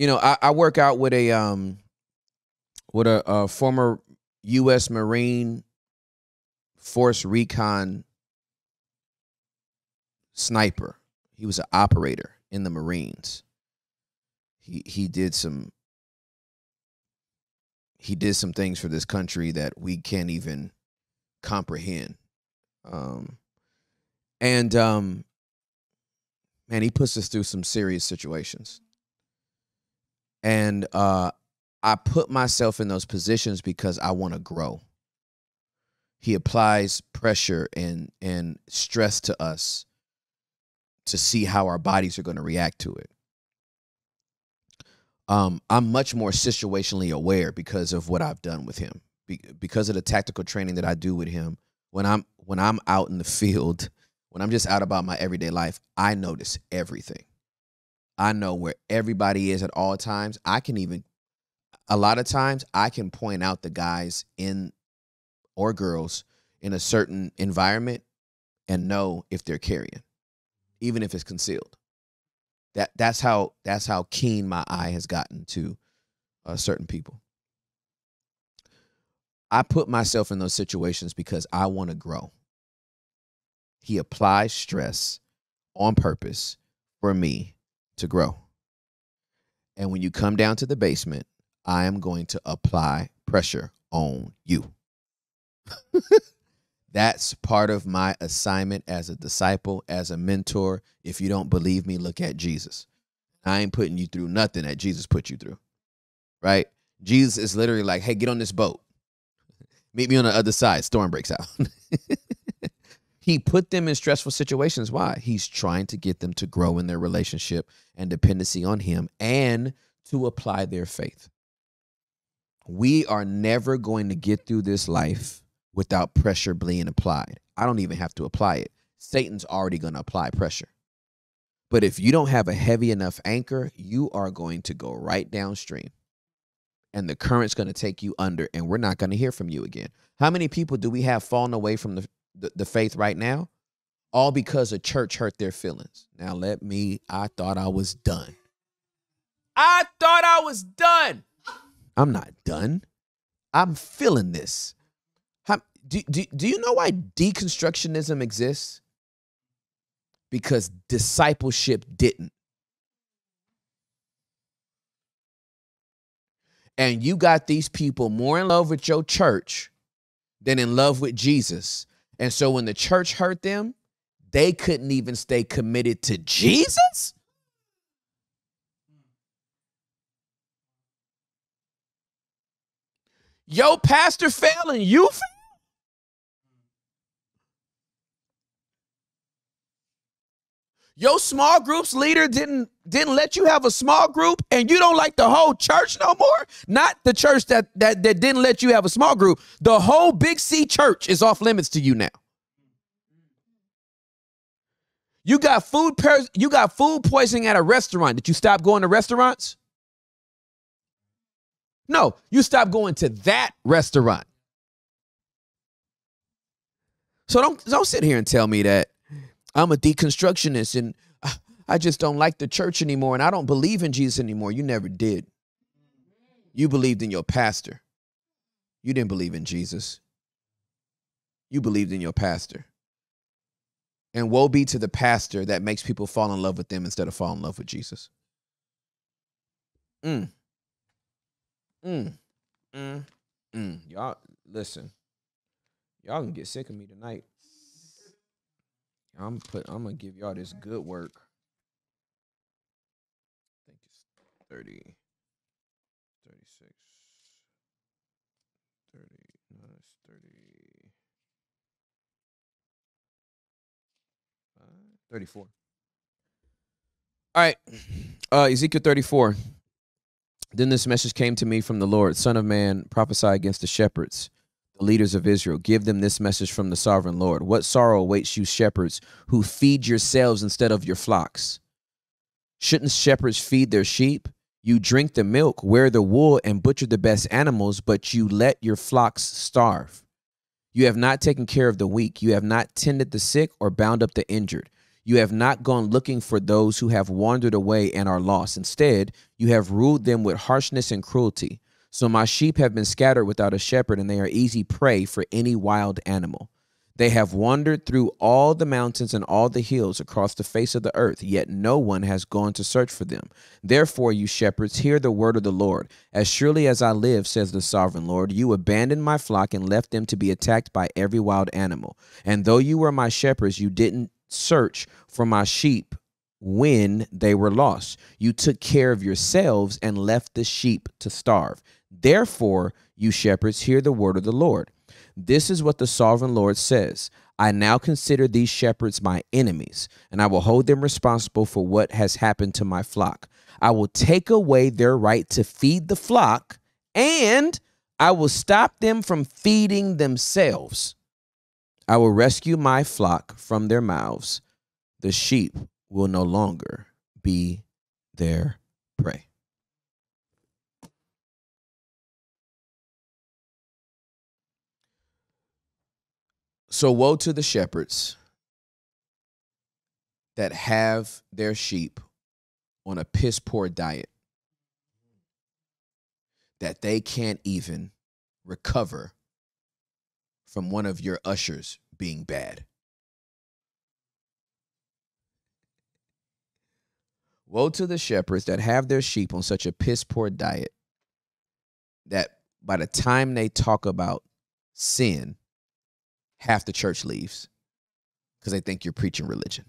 I work out with a former U.S. Marine Force Recon sniper. He was an operator in the Marines. He did some things for this country that we can't even comprehend. And man, he puts us through some serious situations. And I put myself in those positions because I want to grow. He applies pressure and stress to us to see how our bodies are going to react to it. I'm much more situationally aware because of what I've done with him, because of the tactical training that I do with him. When I'm out in the field, when I'm just out about my everyday life, I notice everything. I know where everybody is at all times. A lot of times I can point out the guys or girls in a certain environment and know if they're carrying, even if it's concealed. That's how keen my eye has gotten to certain people. I put myself in those situations because I want to grow. He applies stress on purpose for me to grow. And when you come down to the basement, I am going to apply pressure on you. That's part of my assignment as a disciple, as a mentor. If you don't believe me, look at Jesus. I ain't putting you through nothing that Jesus put you through, right? Jesus is literally like, hey, get on this boat. Meet me on the other side. Storm breaks out. He put them in stressful situations. Why? He's trying to get them to grow in their relationship and dependency on him and to apply their faith. We are never going to get through this life without pressure being applied. I don't even have to apply it. Satan's already going to apply pressure. But if you don't have a heavy enough anchor, you are going to go right downstream. And the current's going to take you under, and we're not going to hear from you again. How many people do we have fallen away from the faith right now? All because a church hurt their feelings. Now I thought I was done. I'm not done. I'm feeling this. Do you know why deconstructionism exists? Because discipleship didn't. And you got these people more in love with your church than in love with Jesus. And so when the church hurt them, they couldn't even stay committed to Jesus? Your pastor fell and you fell? Your small groups leader didn't let you have a small group and you don't like the whole church no more? Not the church that didn't let you have a small group. The whole Big C church is off limits to you now. You got food poisoning at a restaurant. Did you stop going to restaurants? No, you stopped going to that restaurant. So don't sit here and tell me that I'm a deconstructionist and I just don't like the church anymore and I don't believe in Jesus anymore. You never did. You believed in your pastor. You didn't believe in Jesus. You believed in your pastor. And woe be to the pastor that makes people fall in love with them instead of fall in love with Jesus. Y'all, listen. Y'all can get sick of me tonight. I'm gonna give y'all this good work. I think it's 30, 36, 30, no, it's 30, 34. All right, Ezekiel 34. Then this message came to me from the Lord. Son of man, prophesy against the shepherds, the leaders of Israel. Give them this message from the sovereign Lord. What sorrow awaits you, shepherds, who feed yourselves instead of your flocks? Shouldn't shepherds feed their sheep? You drink the milk, wear the wool, and butcher the best animals, but you let your flocks starve. You have not taken care of the weak. You have not tended the sick or bound up the injured. You have not gone looking for those who have wandered away and are lost. Instead, you have ruled them with harshness and cruelty. So my sheep have been scattered without a shepherd, and they are easy prey for any wild animal. They have wandered through all the mountains and all the hills across the face of the earth, yet no one has gone to search for them. Therefore, you shepherds, hear the word of the Lord. As surely as I live, says the sovereign Lord, you abandoned my flock and left them to be attacked by every wild animal. And though you were my shepherds, you didn't search for my sheep when they were lost. You took care of yourselves and left the sheep to starve. Therefore, you shepherds, hear the word of the Lord. This is what the sovereign Lord says. I now consider these shepherds my enemies, and I will hold them responsible for what has happened to my flock. I will take away their right to feed the flock, and I will stop them from feeding themselves. I will rescue my flock from their mouths. The sheep will no longer be their prey. So woe to the shepherds that have their sheep on a piss poor diet, that they can't even recover from one of your ushers being bad. Woe to the shepherds that have their sheep on such a piss poor diet that by the time they talk about sin, half the church leaves because they think you're preaching religion.